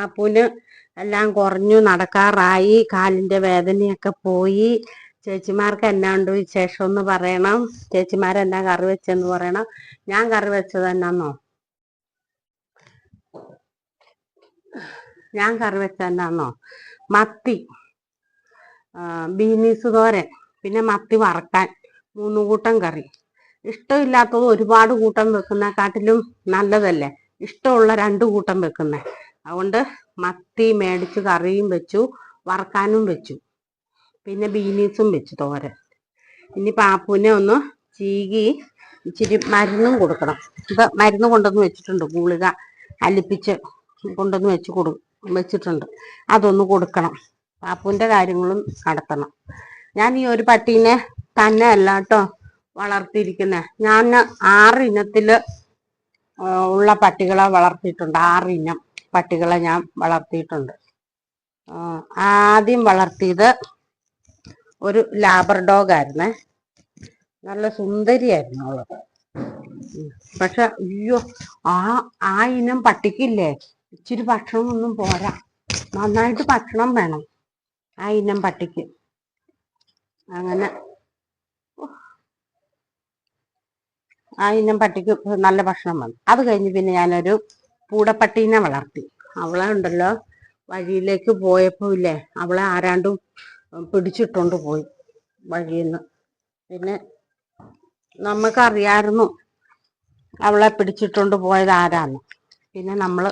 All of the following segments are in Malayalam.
അപ്പൂന് എല്ലാം കുറഞ്ഞു, നടക്കാറായി, കാലിന്റെ വേദനയൊക്കെ പോയി. ചേച്ചിമാർക്ക് എന്നാണ്ട് വിശേഷം എന്ന് പറയണം. ചേച്ചിമാരെന്നാ കറി വെച്ചെന്ന് പറയണം. ഞാൻ കറി വെച്ചത് എന്നാന്നോ, മത്തി, ബീനീസ് തോരൻ, പിന്നെ മത്തി വറക്കാൻ, 3 കൂട്ടം കറി. ഇഷ്ടമില്ലാത്തത് ഒരുപാട് കൂട്ടം വെക്കുന്നതിനെക്കാട്ടിലും നല്ലതല്ലേ ഇഷ്ടമുള്ള 2 കൂട്ടം വെക്കുന്നേ. അതുകൊണ്ട് മത്തി മേടിച്ച് കറിയും വെച്ചു, വറക്കാനും വെച്ചു, പിന്നെ ബീനീസും വെച്ചു തോരൻ. ഇനി പാപ്പുവിനെ ഒന്ന് ചീകി ഇച്ചിരി മരുന്നും കൊടുക്കണം. ഇപ്പം മരുന്ന് കൊണ്ടുവന്ന് വെച്ചിട്ടുണ്ട്, ഗുളിക അലിപ്പിച്ച് കൊണ്ടുവന്ന് വെച്ചിട്ടുണ്ട്. അതൊന്ന് കൊടുക്കണം. പാപ്പുവിൻ്റെ കാര്യങ്ങളും നടത്തണം. ഞാൻ ഈ ഒരു പട്ടീനെ തന്നെ അല്ല കേട്ടോ വളർത്തിയിരിക്കുന്നത്. ഞാൻ 6 ഇനത്തിൽ ഉള്ള പട്ടികളെ വളർത്തിയിട്ടുണ്ട്. 6 ഇനം പട്ടികളെ ഞാൻ വളർത്തിയിട്ടുണ്ട്. ആദ്യം വളർത്തിയത് ഒരു ലാബ്രഡോഗ് ആയിരുന്നേ. നല്ല സുന്ദരിയായിരുന്നു അവള്. പക്ഷെ അയ്യോ, ആ ഇനം പട്ടിക്കില്ലേ ഇച്ചിരി ഭക്ഷണമൊന്നും പോരാ. നന്നായിട്ട് ഭക്ഷണം വേണം ആ ഇനം പട്ടിക്ക്. അങ്ങനെ ആ ഇനം പട്ടിക്ക് നല്ല ഭക്ഷണം വേണം. അത് കഴിഞ്ഞ് പിന്നെ ഞാനൊരു പൂടപ്പട്ടീനെ വളർത്തി. അവളെ ഉണ്ടല്ലോ, വഴിയിലേക്ക് പോയപ്പോൾ ഇല്ലേ, അവളെ ആരാണ്ടും പിടിച്ചിട്ടോണ്ട് പോയി വഴിയിൽ നിന്ന്. പിന്നെ നമുക്കറിയായിരുന്നു അവളെ പിടിച്ചിട്ടോണ്ട് പോയത് ആരാന്ന്. പിന്നെ നമ്മൾ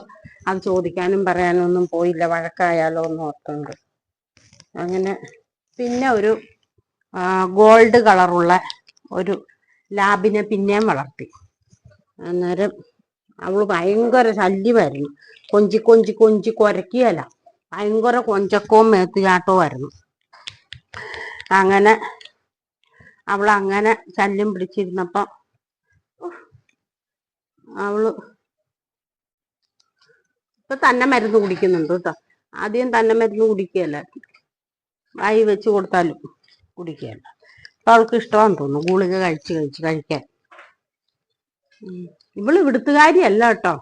അത് ചോദിക്കാനും പറയാനും ഒന്നും പോയില്ല, വഴക്കായാലോ എന്ന് ഓർത്തുണ്ട്. അങ്ങനെ പിന്നെ ഒരു ഗോൾഡ് കളറുള്ള ഒരു ലാബിനെ പിന്നെയും വളർത്തി. അന്നേരം അവള് ഭയങ്കര ശല്യമായിരുന്നു. കൊഞ്ചി കൊഞ്ചി കൊഞ്ചി കുരക്കിയല്ല, ഭയങ്കര കൊഞ്ചക്കവും മേത്തുചാട്ടവും ആയിരുന്നു. അങ്ങനെ അവളങ്ങനെ ശല്യം പിടിച്ചിരുന്നപ്പം അവള് ഇപ്പൊ തന്നെ മരുന്ന് കുടിക്കുന്നുണ്ട് കേട്ടോ. ആദ്യം തന്നെ മരുന്ന് കുടിക്കുകയല്ല, വായി വെച്ച് കൊടുത്താലും കുടിക്കുകയല്ല. അപ്പൊ അവൾക്ക് ഇഷ്ടമാണെന്ന് തോന്നുന്നു ഗുളിക കഴിക്കാൻ. ഇവള് ഇവിടുത്തുകാരിയല്ല കേട്ടോ.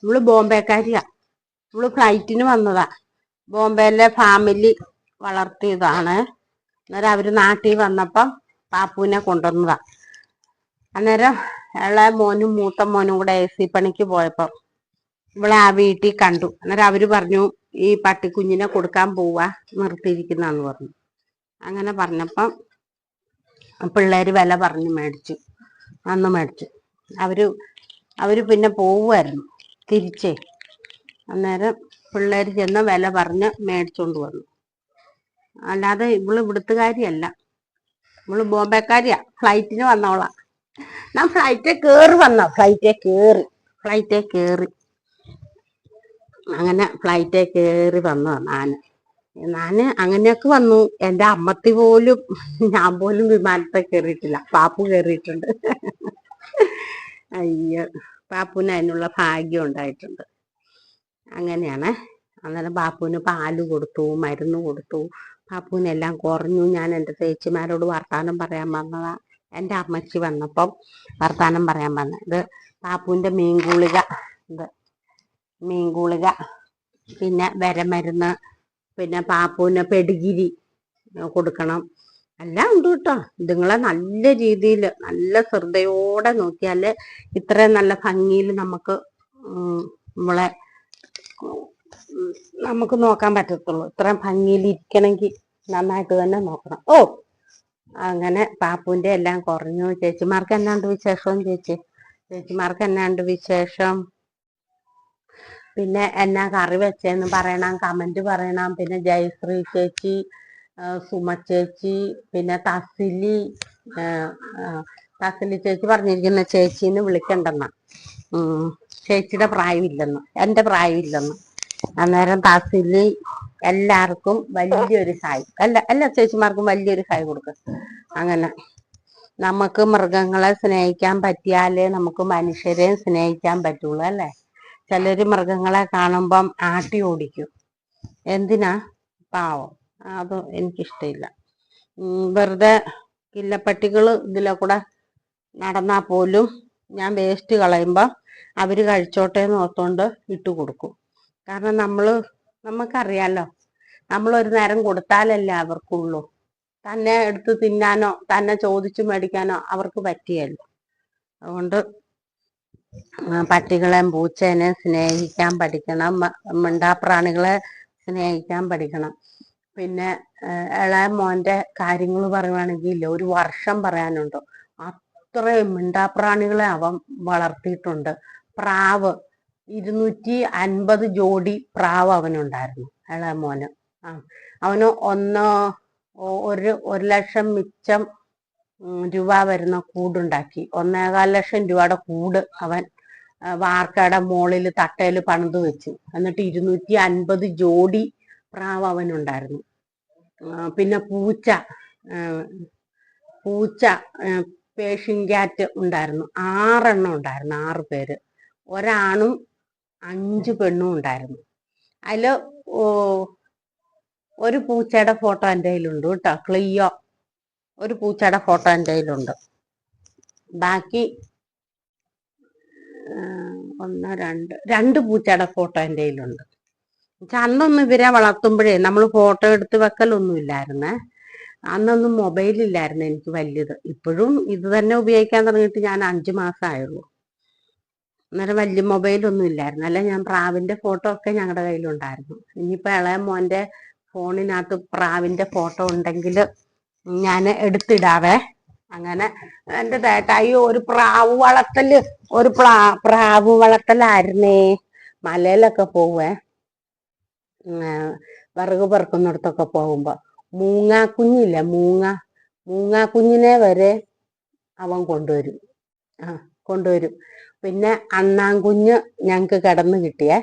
ഇവള് ബോംബെക്കാരിയാ. ഇവള് ഫ്ലൈറ്റിന് വന്നതാ. ബോംബെയിലെ ഫാമിലി വളർത്തിയതാണ്. അന്നേരം അവര് നാട്ടിൽ വന്നപ്പം പാപ്പുവിനെ കൊണ്ടുവന്നതാ. അന്നേരം ഇളയ മോനും മൂത്ത മോനും കൂടെ AC പണിക്ക് പോയപ്പം ഇവളെ ആ വീട്ടിൽ കണ്ടു. അന്നേരം അവര് പറഞ്ഞു, ഈ പട്ടിക്കുഞ്ഞിനെ കൊടുക്കാൻ പോവാ, നിർത്തിയിരിക്കുന്നാന്ന് പറഞ്ഞു. അങ്ങനെ പറഞ്ഞപ്പം പിള്ളേര് വില പറഞ്ഞു മേടിച്ചു. അവര് പിന്നെ പോവുമായിരുന്നു തിരിച്ചേ. അന്നേരം പിള്ളേര് ചെന്ന് വില പറഞ്ഞ് മേടിച്ചോണ്ട് വന്നു. അല്ലാതെ ഇവള് ഇവിടുത്തുകാരിയല്ല, ഇവള് ബോംബെക്കാരിയാ. ഫ്ലൈറ്റിന് വന്നോളാം. ഞാൻ ഫ്ലൈറ്റെ കയറി അങ്ങനെ ഫ്ലൈറ്റെ കയറി വന്നതാ ഞാന് അങ്ങനെയൊക്കെ വന്നു. എൻ്റെ അമ്മത്തി പോലും, ഞാൻ പോലും വിമാനത്തെ കയറിയിട്ടില്ല. പാപ്പു കയറിയിട്ടുണ്ട്. അയ്യോ, പാപ്പുവിന് അതിനുള്ള ഭാഗ്യം ഉണ്ടായിട്ടുണ്ട്. അങ്ങനെയാണ്. അന്നേരം പാപ്പുവിന് പാല് കൊടുത്തു, മരുന്ന് കൊടുത്തു. പാപ്പുവിനെല്ലാം കുറഞ്ഞു. ഞാൻ എൻ്റെ ചേച്ചിമാരോട് വർത്താനം പറയാൻ വന്നതാ. എൻ്റെ അമ്മച്ചി വന്നപ്പം വർത്താനം പറയാൻ വന്നത്. പാപ്പുവിൻ്റെ മീൻ ഗുളിക, പിന്നെ വിരമരുന്ന്, പിന്നെ പാപ്പുവിന് പെഡിഗിരി കൊടുക്കണം. എല്ലാം ഉണ്ട് കേട്ടോ. ഇതുങ്ങളെ നല്ല രീതിയിൽ നല്ല ശ്രദ്ധയോടെ നോക്കിയാല് ഇത്രയും നല്ല ഭംഗിയിൽ നമുക്ക് നോക്കാൻ പറ്റത്തുള്ളൂ. ഇത്രയും ഭംഗിയിൽ ഇരിക്കണമെങ്കിൽ നന്നായിട്ട് തന്നെ നോക്കണം. അങ്ങനെ പാപ്പുവിന്റെ എല്ലാം കുറഞ്ഞു. ചേച്ചിമാർക്ക് എന്നാണ്ട് വിശേഷം? ചേച്ചിമാർക്ക് എന്നാണ്ട് വിശേഷം? പിന്നെ എന്നാ കറി വെച്ചെന്ന് പറയണം, കമന്റ് പറയണം. പിന്നെ ജയശ്രീ ചേച്ചി, സുമ ചേച്ചി, പിന്നെ തസിലി ചേച്ചി പറഞ്ഞിരിക്കുന്ന ചേച്ചിന്ന് വിളിക്കണ്ടെന്ന. ചേച്ചിയുടെ പ്രായമില്ലെന്ന്, എൻ്റെ പ്രായമില്ലെന്ന്. അന്നേരം തസിലി എല്ലാവർക്കും വലിയൊരു ഹായ്. എല്ലാ ചേച്ചിമാർക്കും വലിയൊരു ഹായ് കൊടുക്കും. അങ്ങനെ നമുക്ക് മൃഗങ്ങളെ സ്നേഹിക്കാൻ പറ്റിയാലേ നമുക്ക് മനുഷ്യരെ സ്നേഹിക്കാൻ പറ്റുള്ളൂ അല്ലേ. ചിലര് മൃഗങ്ങളെ കാണുമ്പം ആട്ടി ഓടിക്കും. എന്തിനാ? പാവം. അത് എനിക്കിഷ്ടമില്ല. വെറുതെ കില്ലപ്പട്ടികൾ ഇതിലെ കൂടെ നടന്നാൽ പോലും ഞാൻ വേസ്റ്റ് കളയുമ്പോൾ അവര് കഴിച്ചോട്ടെ എന്ന് ഓർത്തുകൊണ്ട് ഇട്ട് കൊടുക്കും. കാരണം നമുക്കറിയാലോ, നമ്മൾ ഒരു നേരം കൊടുത്താലല്ലേ അവർക്കുള്ളൂ. തന്നെ എടുത്ത് തിന്നാനോ തന്നെ ചോദിച്ചു മേടിക്കാനോ അവർക്ക് പറ്റിയല്ലോ. അതുകൊണ്ട് പട്ടികളെ പൂച്ചേനെ സ്നേഹിക്കാൻ പഠിക്കണം, മിണ്ടാപ്രാണികളെ സ്നേഹിക്കാൻ പഠിക്കണം. പിന്നെ ഇളയ മോന്റെ കാര്യങ്ങൾ പറയുവാണെങ്കിൽ ഒരു വർഷം പറയാനുണ്ടോ, അത്രയും മിണ്ടാപ്രാണികളെ അവൻ വളർത്തിയിട്ടുണ്ട്. പ്രാവ് 250 ജോഡി പ്രാവ് അവനുണ്ടായിരുന്നു, ഇളയ മോന്. അവന് ഒരു ലക്ഷം മിച്ചം രൂപ വരുന്ന കൂടുണ്ടാക്കി. 1.25 ലക്ഷം രൂപയുടെ കൂട് അവൻ വാർക്കയുടെ മുകളിൽ തട്ടയിൽ പണിത് വെച്ചു. എന്നിട്ട് 250 ജോഡി പ്രാവ് അവനുണ്ടായിരുന്നു. പിന്നെ പൂച്ച പേർഷ്യൻ ക്യാറ്റ് ഉണ്ടായിരുന്നു. 6 എണ്ണം ഉണ്ടായിരുന്നു, 6 പേര്. ഒരാണും 5 പെണ്ണും ഉണ്ടായിരുന്നു. അതില് ഒരു പൂച്ചയുടെ ഫോട്ടോ എൻ്റെ കയ്യിലുണ്ട് കേട്ടോ, ക്ലിയോ. ഒരു പൂച്ചയുടെ ഫോട്ടോ എൻ്റെ കയ്യിലുണ്ട്. ബാക്കി 2 പൂച്ചയുടെ ഫോട്ടോ എൻ്റെ കയ്യിലുണ്ട്. അന്നൊന്നും ഇവരെ വളർത്തുമ്പോഴേ നമ്മൾ ഫോട്ടോ എടുത്ത് വെക്കലൊന്നും ഇല്ലായിരുന്നേ. അന്നൊന്നും മൊബൈലില്ലായിരുന്നു എനിക്ക് വലുത്. ഇപ്പോഴും ഇത് തന്നെ ഉപയോഗിക്കാൻ തുടങ്ങിയിട്ട് ഞാൻ 5 മാസമായുള്ളൂ. അന്നേരം വലിയ മൊബൈലൊന്നും ഇല്ലായിരുന്നു. അല്ല, ഞാൻ പ്രാവിന്റെ ഫോട്ടോ ഒക്കെ ഞങ്ങളുടെ കയ്യിലുണ്ടായിരുന്നു. ഇനിയിപ്പോൾ ഇളയ മോന്റെ ഫോണിനകത്ത് പ്രാവിന്റെ ഫോട്ടോ ഉണ്ടെങ്കിൽ ഞാൻ എടുത്തിടാവേ. അങ്ങനെ എൻ്റെ തേട്ടായി ഒരു പ്രാവ് വളർത്തലായിരുന്നേ. മലയിലൊക്കെ പോവേ, വിറക് പെറുക്കുന്നിടത്തൊക്കെ പോകുമ്പോ മൂങ്ങാക്കുഞ്ഞില്ല, മൂങ്ങാക്കുഞ്ഞിനെ വരെ അവൻ കൊണ്ടുവരും. പിന്നെ അണ്ണാൻകുഞ്ഞ് ഞങ്ങക്ക് കിടന്ന് കിട്ടിയേ.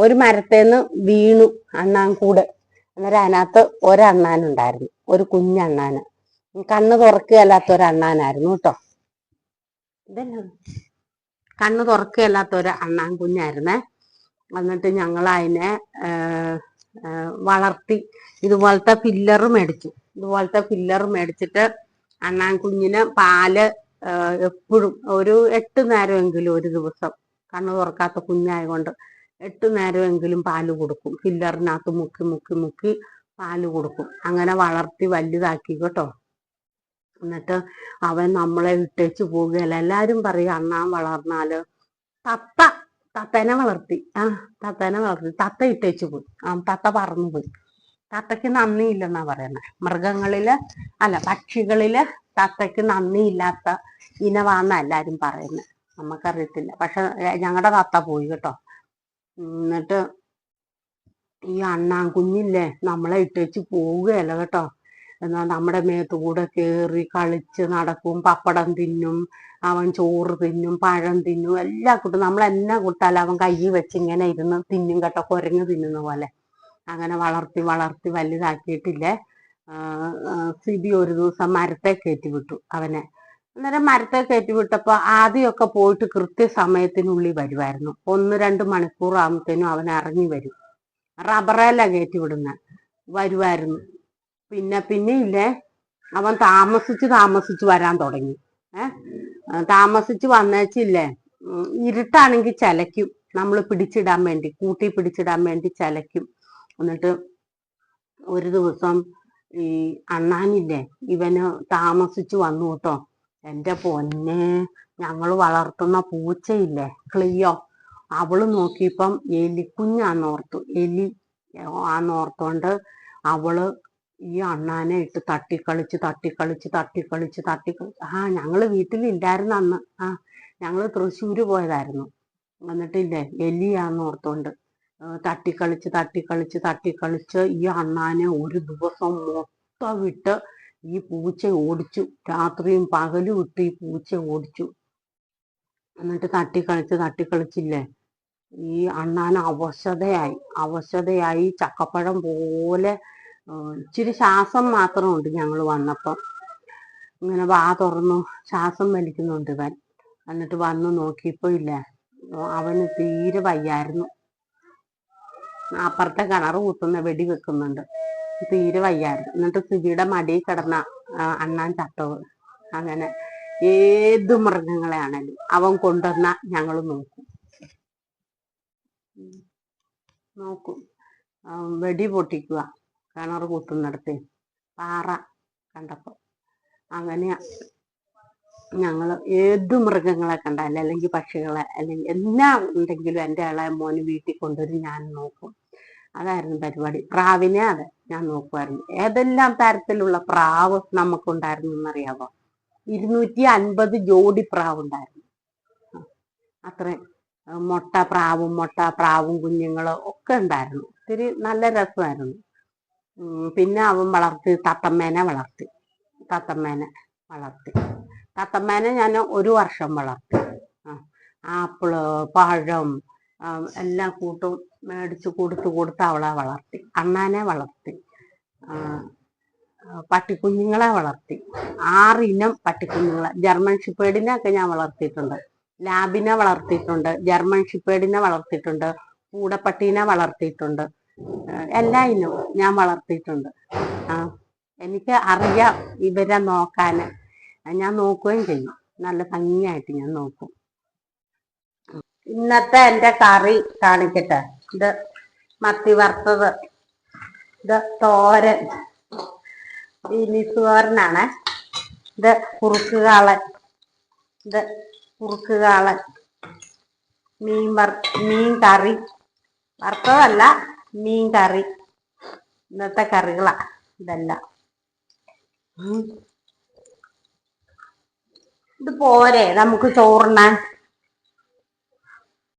ഒരു മരത്തേന്ന് വീണു അണ്ണാൻകൂട്. അന്നേരം അതിനകത്ത് ഒരണ്ണാനുണ്ടായിരുന്നു, ഒരു കുഞ്ഞണ്ണാന്. കണ്ണ് തുറക്കുകയല്ലാത്ത ഒരണ്ണാനായിരുന്നു കേട്ടോ. ഇതന്നെ കണ്ണ് തുറക്കുകയല്ലാത്ത ഒരു അണ്ണാൻ കുഞ്ഞായിരുന്നേ. എന്നിട്ട് ഞങ്ങൾ അതിനെ വളർത്തി. ഇതുപോലത്തെ ഫില്ലർ മേടിച്ചിട്ട് അണ്ണാൻ കുഞ്ഞിന് പാല് എപ്പോഴും ഒരു 8 നേരമെങ്കിലും ഒരു ദിവസം, കണ്ണ് തുറക്കാത്ത കുഞ്ഞായതുകൊണ്ട് 8 നേരമെങ്കിലും പാല് കൊടുക്കും. ഫില്ലറിനകത്ത് മുക്കി പാല് കൊടുക്കും. അങ്ങനെ വളർത്തി വലുതാക്കി കേട്ടോ. എന്നിട്ട് അവൻ നമ്മളെ വിട്ടേച്ച് പോവുകയല്ല. എല്ലാരും പറയും അണ്ണാൻ വളർന്നാല്. തത്തേനെ വളർത്തി. തത്ത ഇട്ടേച്ചു പോയി. തത്ത പറന്നു പോയി. തത്തയ്ക്ക് നന്ദിയില്ലെന്നാ പറയുന്നത്. പക്ഷികളില് തത്തയ്ക്ക് നന്ദിയില്ലാത്ത ഇനവാന്ന എല്ലാരും പറയുന്നത്. നമുക്കറിയത്തില്ല. പക്ഷെ ഞങ്ങളുടെ തത്ത പോയി കേട്ടോ. എന്നിട്ട് ഈ അണ്ണാൻ കുഞ്ഞില്ലേ നമ്മളെ ഇട്ടേച്ച് പോവുകയല്ല കേട്ടോ. എന്നാൽ നമ്മുടെ മേത്ത് കൂടെ കയറി കളിച്ച് നടക്കും. പപ്പടം തിന്നും, അവൻ ചോറ് തിന്നും, പഴം തിന്നും, എല്ലാം കൂട്ടും. നമ്മളെന്നാ കൊടുത്താലും അവൻ കൈ വെച്ച് ഇങ്ങനെ ഇരുന്ന് തിന്നും കേട്ടോ, കുരങ്ങ് തിന്നുന്ന പോലെ. അങ്ങനെ വളർത്തി വലുതാക്കിയിട്ടില്ലേ. സിബി ഒരു ദിവസം മരത്തെ കയറ്റി വിട്ടു അവനെ. അന്നേരം മരത്തെ കയറ്റി വിട്ടപ്പോൾ ആദ്യമൊക്കെ പോയിട്ട് കൃത്യസമയത്തിനുള്ളിൽ വരുമായിരുന്നു. 1-2 മണിക്കൂർ ആകുമ്പോഴത്തേനും അവൻ ഇറങ്ങി വരും. റബ്ബറേല കയറ്റി വിടുന്ന വരുമായിരുന്നു. പിന്നെ ഇല്ലേ, അവൻ താമസിച്ച് വരാൻ തുടങ്ങി. താമസിച്ച് വന്നേച്ചില്ലേ, ഇരുട്ടാണെങ്കിൽ ചലയ്ക്കും. നമ്മൾ കൂട്ടി പിടിച്ചിടാൻ വേണ്ടി ചലയ്ക്കും. എന്നിട്ട് ഒരു ദിവസം ഈ അണ്ണാനില്ലേ ഇവന് താമസിച്ച് വന്നു കേട്ടോ. എൻ്റെ പൊന്നെ, ഞങ്ങൾ വളർത്തുന്ന പൂച്ചയില്ലേ ക്ലിയോ, അവള് നോക്കിയപ്പം എലി ആന്നോർത്തോണ്ട് അവള് ഈ അണ്ണാനെ ഇട്ട് തട്ടിക്കളിച്ച്. ഞങ്ങള് വീട്ടിലില്ലായിരുന്നു അന്ന്. ഞങ്ങള് തൃശ്ശൂര് പോയതായിരുന്നു. എന്നിട്ടില്ലേ എലിയാന്നോർത്തോണ്ട് തട്ടിക്കളിച്ച് ഈ അണ്ണാനെ ഒരു ദിവസം മൊത്തം വിട്ട് ഈ പൂച്ച ഓടിച്ചു. രാത്രിയും പകലും ഇട്ട് ഈ പൂച്ച ഓടിച്ചു. എന്നിട്ട് തട്ടിക്കളിച്ചില്ലേ ഈ അണ്ണാൻ അവശതയായി ചക്കപ്പഴം പോലെ. ഇച്ചിരി ശ്വാസം മാത്രമുണ്ട് ഞങ്ങൾ വന്നപ്പം. ഇങ്ങനെ വാ തുറന്നു ശ്വാസം വലിക്കുന്നുണ്ട് ഇവൻ. എന്നിട്ട് വന്ന് നോക്കിയപ്പോ ഇല്ലേ, അവന് തീരെ വയ്യായിരുന്നു. അപ്പുറത്തെ കിണർ കുത്തുന്ന വെടി വെക്കുന്നുണ്ട്, തീരെ വയ്യായിരുന്നു. എന്നിട്ട് സിബിയുടെ മടിയിൽ കിടന്ന അണ്ണാൻ ചത്തവ്. അങ്ങനെ ഏത് മൃഗങ്ങളെ ആണെങ്കിലും അവൻ കൊണ്ടുവന്ന ഞങ്ങൾ നോക്കും. നോക്കും. വെടി പൊട്ടിക്കുക കിണർ കുത്തുന്നിടത്ത് പാറ കണ്ടപ്പോൾ. അങ്ങനെയാ ഞങ്ങൾ ഏത് മൃഗങ്ങളെ കണ്ടാലും അല്ലെങ്കിൽ പക്ഷികളെ അല്ലെങ്കിൽ എന്നാ ഉണ്ടെങ്കിലും എൻ്റെ ഇളയ മോന് വീട്ടിൽ കൊണ്ടുവരും, ഞാൻ നോക്കും. അതായിരുന്നു പരിപാടി. പ്രാവിനെ അതെ ഞാൻ നോക്കുമായിരുന്നു. ഏതെല്ലാം തരത്തിലുള്ള പ്രാവ് നമുക്കുണ്ടായിരുന്നു എന്നറിയാമോ? 250 ജോഡി പ്രാവുണ്ടായിരുന്നു. അത്രയും മുട്ട പ്രാവും കുഞ്ഞുങ്ങളും ഒക്കെ ഉണ്ടായിരുന്നു. ഒത്തിരി നല്ല രസമായിരുന്നു. പിന്നെ അവൻ തത്തമ്മേനെ വളർത്തി. തത്തമ്മേനെ ഞാൻ 1 വർഷം വളർത്തി. ആപ്പിള്, പഴം എല്ലാം കൂട്ടും മേടിച്ച് കൊടുത്ത് അവളെ വളർത്തി. അണ്ണാനെ വളർത്തി. പട്ടിക്കുഞ്ഞുങ്ങളെ വളർത്തി. 6 ഇനം പട്ടിക്കുഞ്ഞുങ്ങളെ. ജർമ്മൻ ഷിപ്പേർഡിനെ ഒക്കെ ഞാൻ വളർത്തിയിട്ടുണ്ട്. ലാബിനെ വളർത്തിയിട്ടുണ്ട്. ജർമ്മൻ ഷിപ്പേർഡിനെ വളർത്തിയിട്ടുണ്ട്. പൂടപ്പട്ടീനെ വളർത്തിയിട്ടുണ്ട്. എല്ലാ ഇനവും ഞാൻ വളർത്തിയിട്ടുണ്ട്. എനിക്ക് അറിയാം ഇവരെ നോക്കാൻ. ഞാൻ നോക്കുകയും ചെയ്യും. നല്ല ഭംഗിയായിട്ട് ഞാൻ നോക്കും. ഇന്നത്തെ എൻ്റെ കറി കാണിക്കട്ടെ. ഇത് മത്തി വറുത്തത്, ഇത് തോരൻ, ബീനീസ് തോരനാണ്. ഇത് കുറുക്കുകാളൻ, മീൻ കറി, വറുത്തതല്ല മീൻ കറി. ഇന്നത്തെ കറികളാ ഇതെല്ലാം. ഇത് പോരെ നമുക്ക് ചോറുണ്ണാൻ?